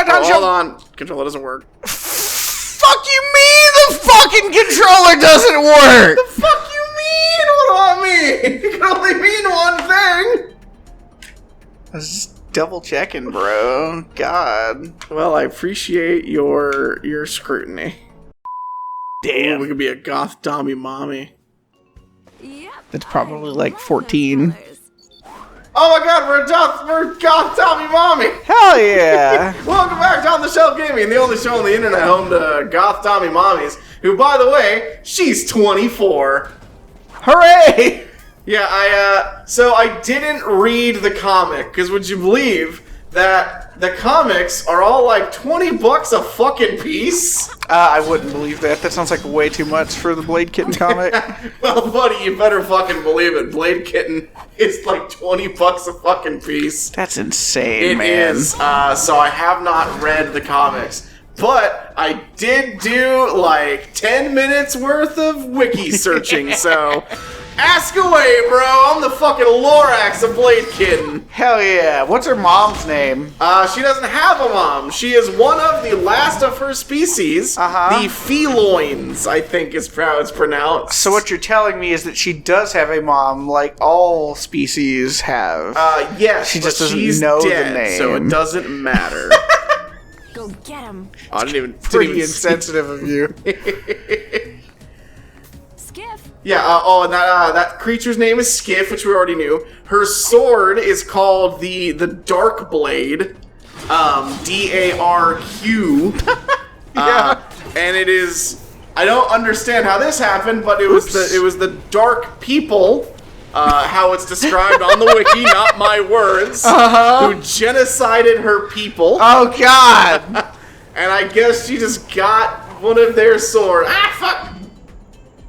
back down. Hold on. Controller doesn't work. Fuck you mean the fucking controller doesn't work? The fuck you mean? What do I mean? You can only mean one thing. I was just double checking, bro. God. Well, I appreciate your scrutiny. Damn. We could be a goth Dommy mommy. Yep. That's probably like 14. Oh my god, we're goth Dommy mommy. Hell yeah. Welcome back to On the Shelf Gaming, the only show on the internet home to goth Dommy mommies, who, by the way, she's 24. Hooray! Yeah, so I didn't read the comic, because would you believe that the comics are all like 20 bucks a fucking piece? I wouldn't believe that. That sounds like way too much for the Blade Kitten comic. Well, buddy, you better fucking believe it. Blade Kitten is like 20 bucks a fucking piece. That's insane, It man. is. So I have not read the comics. But I did do like 10 minutes worth of wiki searching, so ask away, bro. I'm the fucking Lorax of Blade Kitten. Hell yeah. What's her mom's name? She doesn't have a mom. She is one of the last of her species. Uh-huh. The feloins, I think is how it's pronounced. So what you're telling me is that she does have a mom, like all species have. Yes, She just but doesn't she's know the dead, name. so it doesn't matter. Go get him. I didn't even... Pretty insensitive of you. Skiff. Yeah, and that creature's name is Skiff, which we already knew. Her sword is called the Dark Blade, D-A-R-Q. Yeah. And it is... I don't understand how this happened, but it was the Dark People, how it's described on the wiki, not my words, who genocided her people. Oh, God. And I guess she just got one of their swords. Ah, fuck!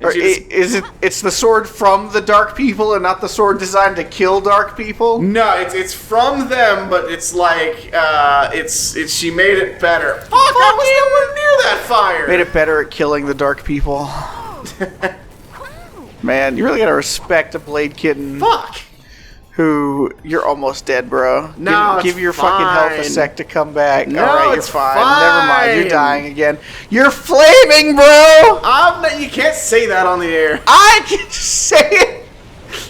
Or it's the sword from the Dark People and not the sword designed to kill Dark People? No, it's from them, but it's like she made it better. Fuck! I was nowhere near that fire. Made it better at killing the Dark People. Man, you really gotta respect a Blade Kitten. Fuck! Who, you're almost dead, bro. No, give it's your fucking health a fine. sec to come back. No, All right, you're it's fine. Never mind, you're fine. dying again. You're flaming, bro. You can't say that on the air. I can say it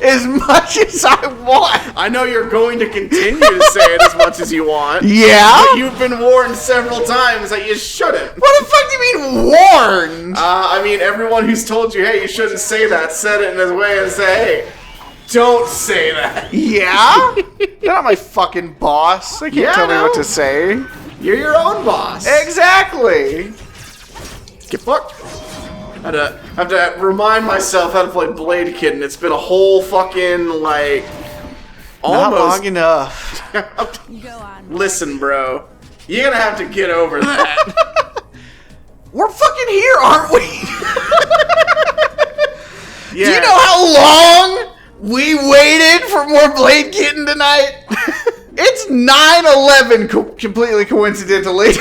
as much as I want. I know you're going to continue to say it as much as you want. Yeah? But you've been warned several times that you shouldn't. What the fuck do you mean warned? I mean, everyone who's told you, hey, you shouldn't say that, said it in his way and say, hey, don't say that. Yeah? You're not my fucking boss. They can't tell me what to say. You're your own boss. Exactly. Get fucked. I have to remind myself how to play Blade Kitten. It's been a whole fucking, like, Not almost... long enough. Go on. Listen, bro. You're gonna have to get over that. We're fucking here, aren't we? Yeah. Do you know how long we waited for more Blade Kitten tonight? It's 9/11, completely coincidentally.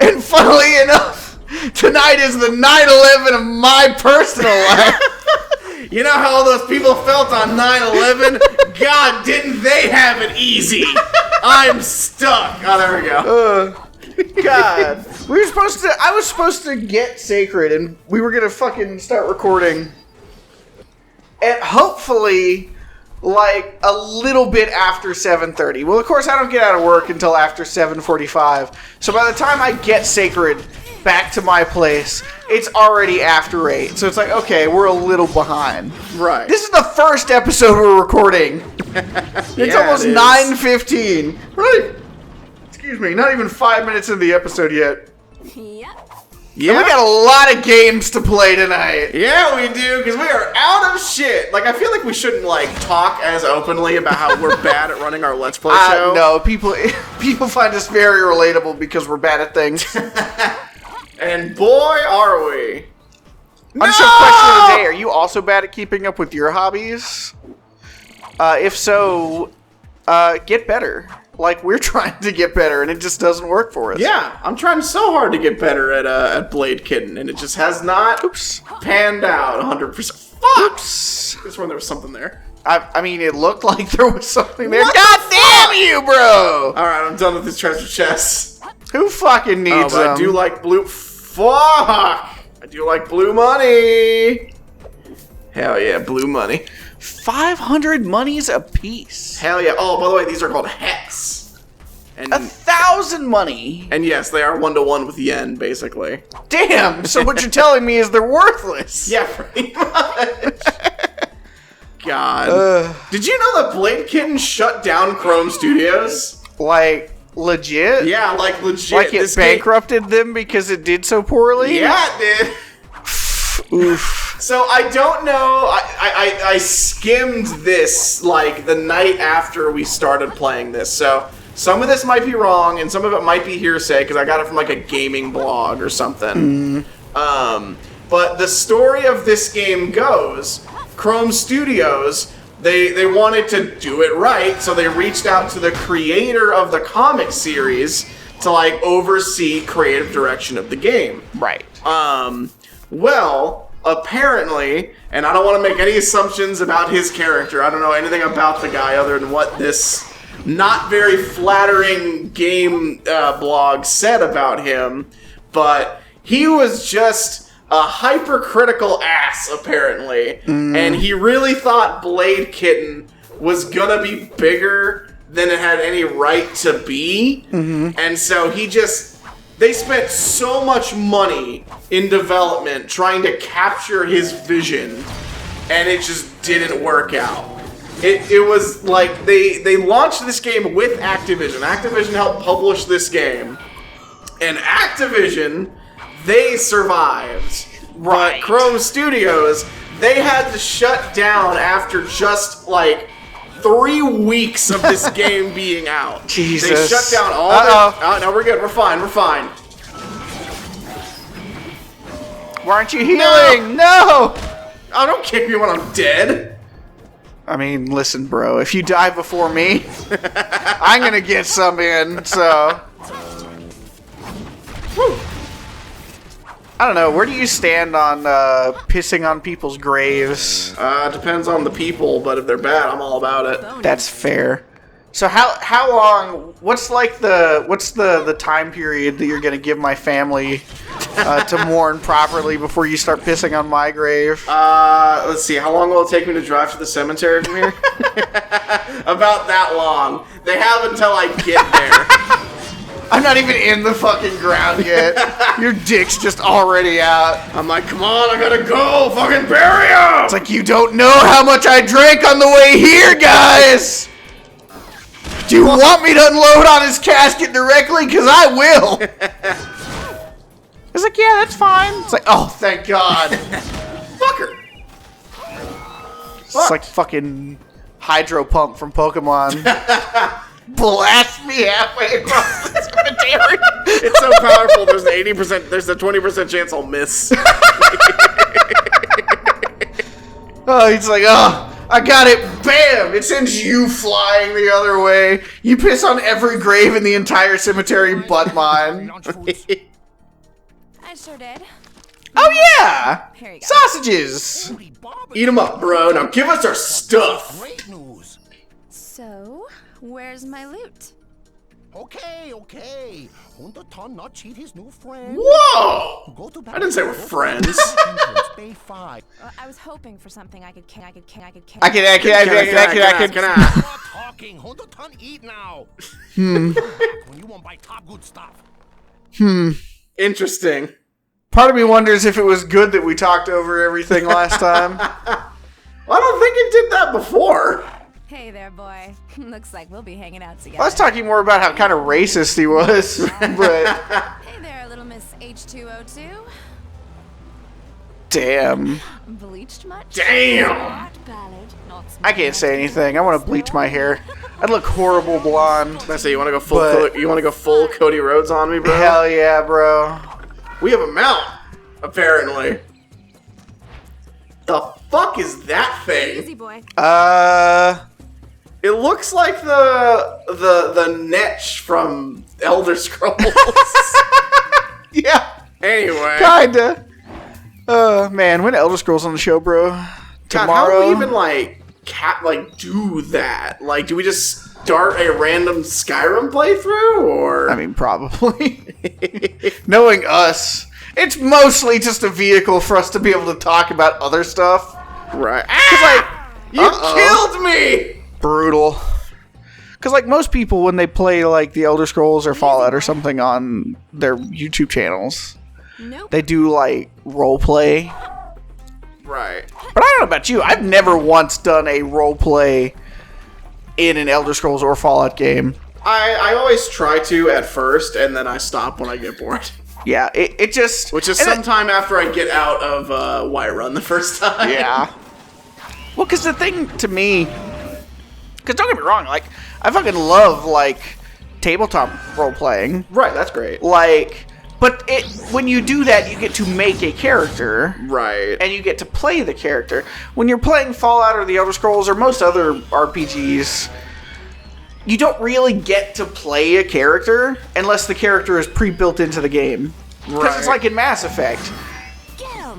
and funnily enough, tonight is the 9/11 of my personal life. You know how all those people felt on 9/11? God, didn't they have it easy? I'm stuck. Oh, there we go. God. I was supposed to get Sacred, and we were gonna fucking start recording. And hopefully, like, a little bit after 7:30. Well, of course, I don't get out of work until after 7:45. So by the time I get Sacred back to my place, it's already after 8. So it's like, okay, we're a little behind. Right. This is the first episode we're recording. It's almost 9:15. Right. Excuse me, not even 5 minutes into the episode yet. Yep. Yeah. And we got a lot of games to play tonight. Yeah, we do, because we are out of shit. Like, I feel like we shouldn't, like, talk as openly about how we're bad at running our Let's Play show. No, people find us very relatable because we're bad at things. And boy, are we. Unsung question of the day, are you also bad at keeping up with your hobbies? If so, get better. Like, we're trying to get better, and it just doesn't work for us. Yeah, I'm trying so hard to get better at Blade Kitten, and it just has not panned out 100%. Fuck! Oops. I swear there was something there. I mean, it looked like there was something there. What God the damn you, bro! Alright, done with his treasure chests. Who fucking needs But them? I do like blue. Fuck! I do like blue money. Hell yeah, blue money. 500 monies a piece. Hell yeah. Oh, by the way, these are called hex. And 1,000 money. and yes, they are 1-to-1 with yen, basically. Damn. So what you're telling me is they're worthless. Yeah, pretty much. God. Did you know that Blade Kitten shut down Krome Studios? Like legit. Yeah, like legit. Like it This game- bankrupted them because it did so poorly. Yeah, it did. Oof. So I don't know. I skimmed this like the night after we started playing this. So some of this might be wrong, and some of it might be hearsay because I got it from like a gaming blog or something. But the story of this game goes, Krome Studios, they wanted to do it right, so they reached out to the creator of the comic series to like oversee creative direction of the game. Right. Well, apparently, and I don't want to make any assumptions about his character. I don't know anything about the guy other than what this not very flattering game blog said about him, but he was just a hypercritical ass, apparently, and he really thought Blade Kitten was gonna be bigger than it had any right to be, and so they spent so much money in development trying to capture his vision, and it just didn't work out. It was like they launched this game with Activision. Activision helped publish this game, and Activision, they survived. Right. But Krome Studios, they had to shut down after just like 3 weeks of this game being out. Jesus. They shut down all Uh-oh. no, we're good. We're fine. We're fine. Why aren't you healing? No. Oh, don't kick me when I'm dead. I mean, listen, bro. If you die before me, I'm gonna get some in. So, Woo. I don't know. Where do you stand on pissing on people's graves? Depends on the people, but if they're bad, I'm all about it. That's fair. So how long? What's the time period that you're gonna give my family to mourn properly before you start pissing on my grave? Let's see. How long will it take me to drive to the cemetery from here? About that long. They have until I get there. I'm not even in the fucking ground yet. Your dick's just already out. I'm like, come on, I gotta go. Fucking bury him. It's like you don't know how much I drank on the way here, guys. Do you want me to unload on his casket directly? Because I will. It's like, yeah, that's fine. It's like, oh, thank God. Fucker. It's like fucking hydro pump from Pokemon. Blast me halfway across the cemetery. It's so powerful. There's an 80%. There's a 20% chance I'll miss. Oh, he's like, oh, I got it. Bam! It sends you flying the other way. You piss on every grave in the entire cemetery but mine. I sure did. Oh, yeah! Here you go. Sausages! Eat them up, bro. Now give us our stuff. Great news. So, where's my loot? Okay. Underton not cheat his new friend. Whoa! Go to I didn't say we're friends. Bay 5. I was hoping for something I could I could. Can I? Stop talking. Underton eat now. When you want buy top good stuff. Interesting. Part of me wonders if it was good that we talked over everything last time. Well, I don't think it did that before. Hey there, boy. Looks like we'll be hanging out together. I was talking more about how kind of racist he was, but Hey there, little Miss H2O2. damn. Bleached much? Damn. Art ballad, not I can't say anything. I want to bleach my hair. I'd look horrible blonde. I say you want to go full. But- You want to go full Cody Rhodes on me, bro? Hell yeah, bro. We have a mount, apparently. The fuck is that Easy, thing? boy. It looks like the Netch from Elder Scrolls. Yeah, Anyway, kinda. Man, when Elder Scrolls on the show, bro? God, how Tomorrow. do we even like do that? Like, do we just start a random Skyrim playthrough, or? I mean, probably. Knowing us, it's mostly just a vehicle for us to be able to talk about other stuff. Right. You Killed me! Brutal. Because, like, most people, when they play, like, The Elder Scrolls or Fallout or something on their YouTube channels, Nope. they do, like, roleplay. Right. But I don't know about you. I've never once done a roleplay in an Elder Scrolls or Fallout game. I always try to at first, and then I stop when I get bored. Yeah, it just... Which is sometime after I get out of Whiterun the first time. Yeah. Well, because the thing to me... Because don't get me wrong, like, I fucking love, like, tabletop role-playing. Right, that's great. Like... But when you do that, you get to make a character. Right. And you get to play the character. When you're playing Fallout or The Elder Scrolls or most other RPGs, you don't really get to play a character unless the character is pre-built into the game. Because it's like in Mass Effect.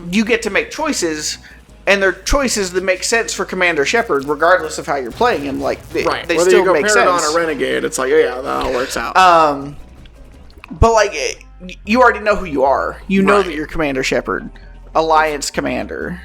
You get to make choices, and they're choices that make sense for Commander Shepard, regardless of how you're playing him. Like, they Whether still you go make Paragon sense. or Renegade, it's like, yeah, that all works out. But, like, you already know who you are. You know Right. that you're Commander Shepard. Alliance Commander.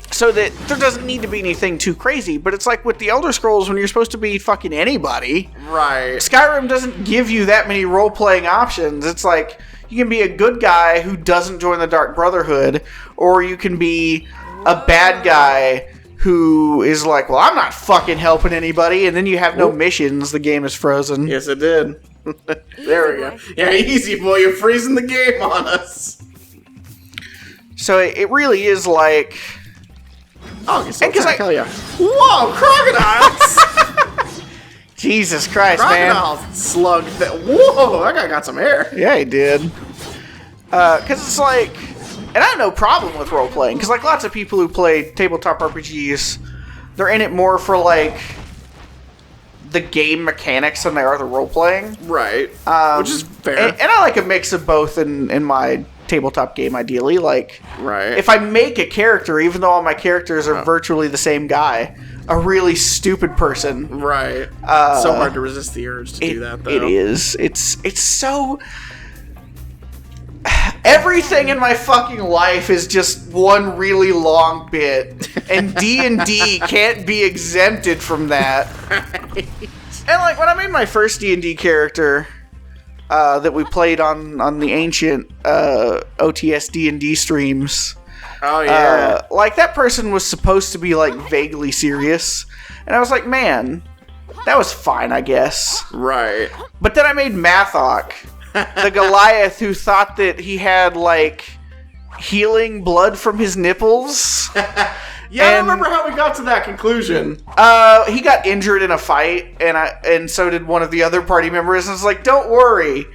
So that there doesn't need to be anything too crazy. But it's like with the Elder Scrolls, when you're supposed to be fucking anybody. Right. Skyrim doesn't give you that many role-playing options. It's like, you can be a good guy who doesn't join the Dark Brotherhood, or you can be a bad guy who is like, well, I'm not fucking helping anybody, and then you have no missions, the game is frozen. Yes, it did. There we go. Yeah, easy, boy. You're freezing the game on us. So it really is like... Oh, so And 'cause hell yeah. Whoa, crocodiles! Jesus Christ, man. Crocodiles slug that. Whoa, that guy got some hair. Yeah, he did. Because it's like... And I have no problem with role-playing, because like lots of people who play tabletop RPGs, they're in it more for like the game mechanics than they are the role-playing. Right. Which is fair. And I like a mix of both in my tabletop game, ideally. Like, right. if I make a character, even though all my characters are virtually the same guy, a really stupid person. Right. So hard to resist the urge to do that, though. It is. It's so... Everything in my fucking life is just one really long bit, and D&D can't be exempted from that. And like when I made my first D&D character that we played on the ancient OTS D&D streams, Oh, yeah. like that person was supposed to be like vaguely serious, and I was like, man, that was fine, I guess. Right. But then I made Mathok, the Goliath who thought that he had, like, healing blood from his nipples. Yeah, I And- remember how we got to that conclusion. He got injured in a fight, and so did one of the other party members. And it's like, don't worry,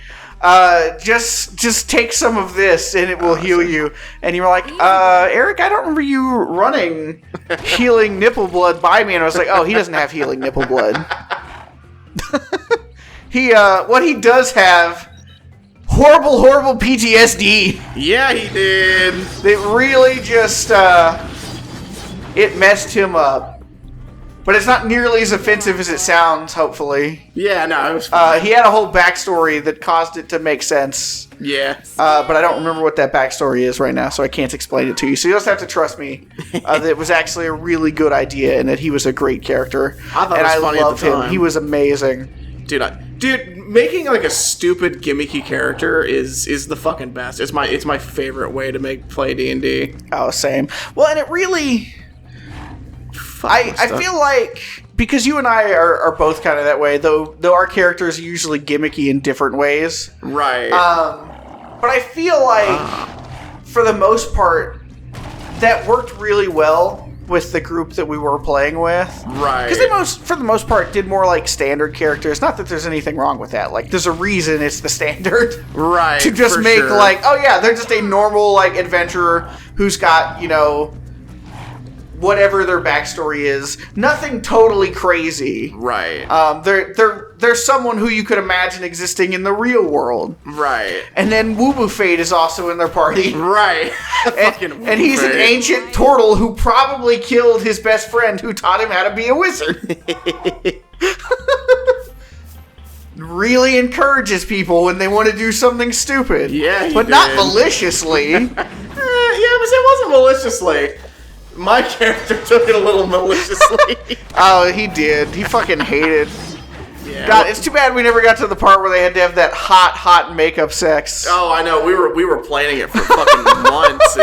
just take some of this and it will heal you. And you were like, Eric, I don't remember you running healing nipple blood by me. And I was like, oh, he doesn't have healing nipple blood. What he does have, horrible PTSD. Yeah, he did. It really just, it messed him up. But it's not nearly as offensive as it sounds, hopefully. Yeah, no, it was fun. He had a whole backstory that caused it to make sense. Yeah. But I don't remember what that backstory is right now, so I can't explain it to you. So you just have to trust me that it was actually a really good idea and that he was a great character. I thought it and was I funny at love the him. time. He was amazing. Dude, making like a stupid gimmicky character is the fucking best. It's my favorite way to play D&D. Oh, same. Well, and it really... I feel like, because you and I are both kind of that way, though our characters are usually gimmicky in different ways. Right. But I feel like, for the most part, that worked really well with the group that we were playing with. Right. Because they for the most part, did more like standard characters. Not that there's anything wrong with that. Like, there's a reason it's the standard. Right. To just for make, sure. like, oh yeah, they're just a normal, like, adventurer who's got, you know, 2 or 3 whatever their backstory is. Nothing totally crazy. Right. They're someone who you could imagine existing in the real world. Right. And then Woo Fade is also in their party. Right. And he's an ancient turtle who probably killed his best friend who taught him how to be a wizard. Really encourages people when they want to do something stupid. Yeah, but not maliciously. Yeah, but it wasn't maliciously. My character took it a little maliciously. Oh, he did. He fucking hated. Yeah. God, it's too bad we never got to the part where they had to have that hot makeup sex. Oh, I know. We were planning it for fucking months.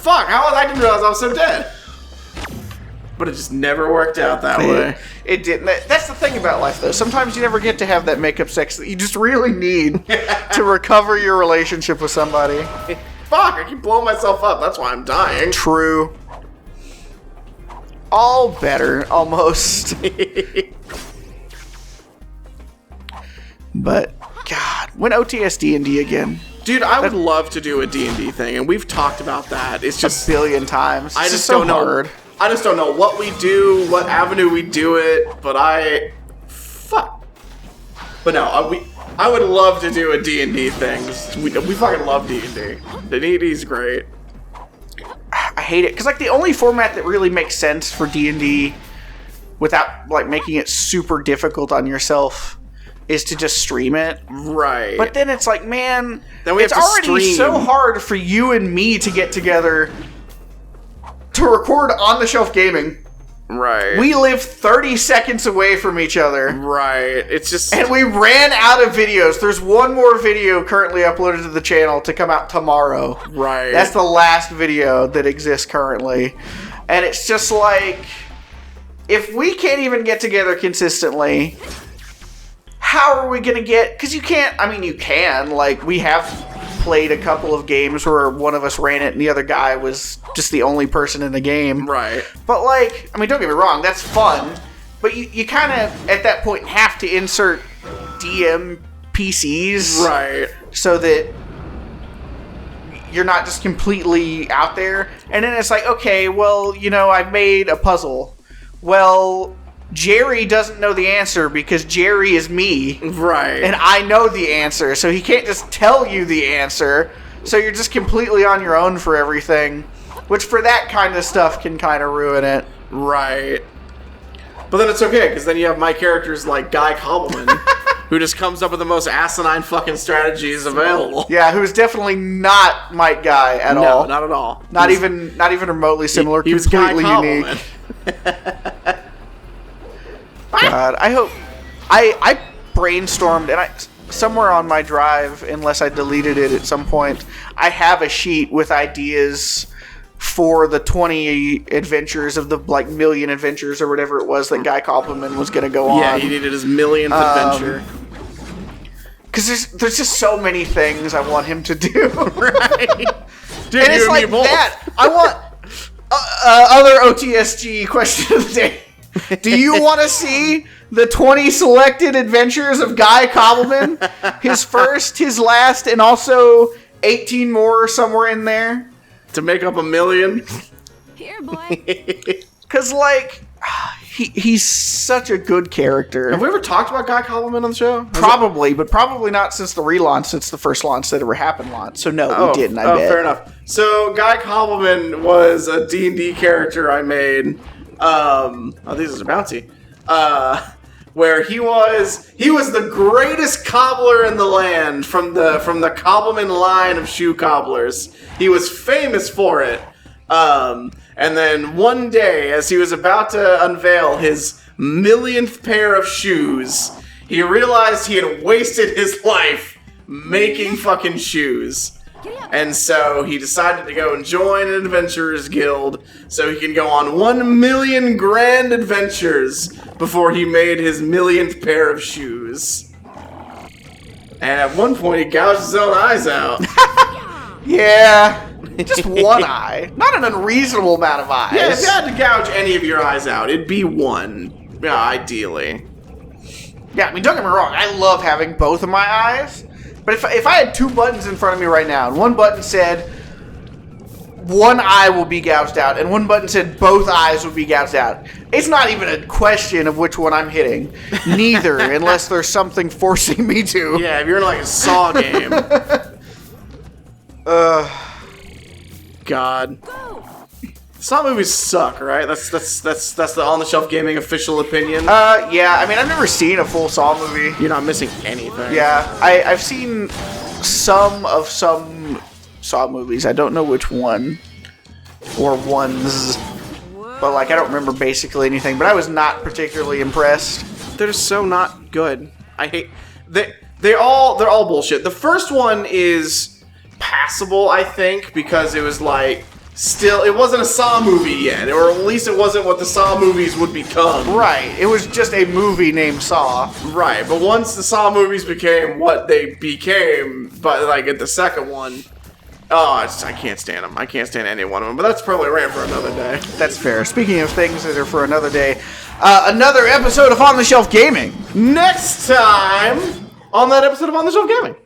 Fuck. I didn't realize I was so dead. But it just never worked out that way. It didn't. That's the thing about life, though. Sometimes you never get to have that makeup sex that you just really need to recover your relationship with somebody. Fuck, I keep blowing myself up. That's why I'm dying. True. All better, almost. But, God, when OTS D&D again? Dude, I would love to do a D&D thing, and we've talked about that. It's just a billion times. I just don't know. Hard. I just don't know what we do, what avenue we do it, but fuck. But no, I would love to do a D&D thing. We fucking love D&D. The D&D's great. I hate it, because, like, the only format that really makes sense for D&D without, like, making it super difficult on yourself is to just stream it. Right. But then it's like, man, then it's already so hard for you and me to get together to record on-the-shelf gaming. Right. We live 30 seconds away from each other. Right. It's just... And we ran out of videos. There's one more video currently uploaded to the channel to come out tomorrow. Right. That's the last video that exists currently. And it's just like, if we can't even get together consistently, how are we going to get... Because you can't... I mean, you can. Like, we have played a couple of games where one of us ran it and the other guy was just the only person in the game. Right. But, like, I mean, don't get me wrong, that's fun. But you kind of, at that point, have to insert DM PCs. Right. So that you're not just completely out there. And then it's like, okay, well, you know, I made a puzzle. Well, Jerry doesn't know the answer because Jerry is me. Right. And I know the answer, so he can't just tell you the answer. So you're just completely on your own for everything. Which for that kind of stuff can kind of ruin it. Right. But then it's okay, because then you have my characters like Guy Cobbleman, who just comes up with the most asinine fucking strategies available. Yeah, who's definitely not Mike Guy at all. No, not at all. Not even remotely similar. He was Guy completely unique. God, I hope... I brainstormed, and somewhere on my drive, unless I deleted it at some point, I have a sheet with ideas for the 20 adventures of the, like, million adventures or whatever it was that Guy Cobbleman was going to go on. Yeah, he needed his millionth adventure. Because there's just so many things I want him to do. Right. Dude, and it's like that. I want... other OTSG question of the day. Do you want to see the 20 selected adventures of Guy Cobbleman? His first, his last, and also 18 more somewhere in there? To make up 1 million? Here, boy. Because, like, he's such a good character. Have we ever talked about Guy Cobbleman on the show? Probably, but probably not since the relaunch, since the first launch that ever happened launch. So, no, we didn't, I bet. Fair enough. So, Guy Cobbleman was a D&D character I made. These are bouncy. Where he was the greatest cobbler in the land from the Cobbleman line of shoe cobblers. He was famous for it. And then one day, as he was about to unveil his millionth pair of shoes, he realized he had wasted his life making fucking shoes. And so he decided to go and join an adventurers guild so he can go on 1 million grand adventures before he made his millionth pair of shoes. And at one point he gouged his own eyes out. Yeah, just one eye. Not an unreasonable amount of eyes. Yeah, if you had to gouge any of your eyes out, it'd be one. Yeah, ideally. Yeah, I mean, don't get me wrong. I love having both of my eyes. But if I had 2 buttons in front of me right now, and one button said, one eye will be gouged out, and one button said both eyes would be gouged out. It's not even a question of which one I'm hitting. Neither, unless there's something forcing me to. Yeah, if you're in like a Saw game. God. Saw movies suck, right? That's the on-the-shelf gaming official opinion. Yeah, I mean, I've never seen a full Saw movie. You're not missing anything. Yeah, I've seen some Saw movies. I don't know which one or ones, but like I don't remember basically anything. But I was not particularly impressed. They're so not good. I hate they're all bullshit. The first one is passable, I think, because it was like still it wasn't a Saw movie yet, or at least it wasn't what the Saw movies would become. Right. It was just a movie named Saw. Right, but once the Saw movies became what they became, but like at the second one, I can't stand them. I can't stand any one of them. But that's probably a rant for another day. That's fair. Speaking of things that are for another day, another episode of On the Shelf Gaming. Next time on that episode of On the Shelf Gaming.